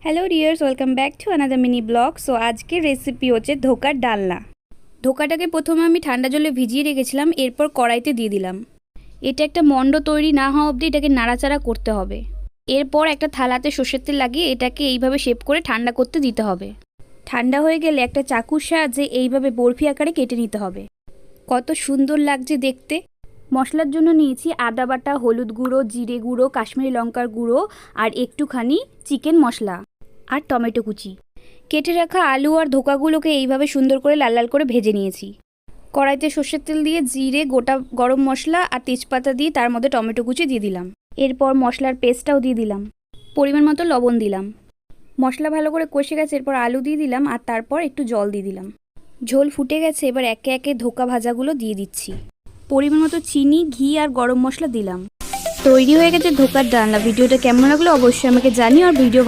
Hello dears, welcome back to another mini blog. So আজকের recipe হচ্ছে ধোকার ডালনা। ধোকাটাকে প্রথমে আমি ঠান্ডা জলে ভিজিয়ে রেখেছিলাম, এরপর কড়াইতে দিয়ে দিলাম। এটা একটা মণ্ড তৈরি না হওয়া অবধি এটাকে নাড়াচাড়া করতে হবে। এরপর একটা থালাতে সর্ষের তেল লাগিয়ে এটাকে এইভাবে শেপ করে ঠান্ডা করতে দিতে হবে। ঠান্ডা হয়ে গেলে একটা চাকুর সাহায্যে এইভাবে বরফি আকারে কেটে নিতে হবে। কত সুন্দর লাগছে দেখতে। মশলার জন্য নিয়েছি আদা বাটা, হলুদ গুঁড়ো, জিরে গুঁড়ো, কাশ্মীরি লঙ্কার গুঁড়ো আর একটুখানি চিকেন মশলা আর টমেটো কুচি। কেটে রাখা আলু আর ধোকাগুলোকে এইভাবে সুন্দর করে লাল লাল করে ভেজে নিয়েছি। কড়াইতে সর্ষের তেল দিয়ে জিরে, গোটা গরম মশলা আর তেজপাতা দিয়ে তার মধ্যে টমেটো কুচি দিয়ে দিলাম। এরপর মশলার পেস্টটাও দিয়ে দিলাম। পরিমাণ মতো লবণ দিলাম। মশলা ভালো করে কষে গেছে, এরপর আলু দিয়ে দিলাম আর তারপর একটু জল দিয়ে দিলাম। ঝোল ফুটে গেছে, এবার একে একে ধোকা ভাজাগুলো দিয়ে দিচ্ছি। পরিমাণ মতো চিনি, ঘি আর গরম মশলা দিলাম। তৈরি হয়ে গেছে ধোকার ডালনা। ভিডিওটা কেমন লাগলো অবশ্যই আমাকে জানিও, আর ভিডিও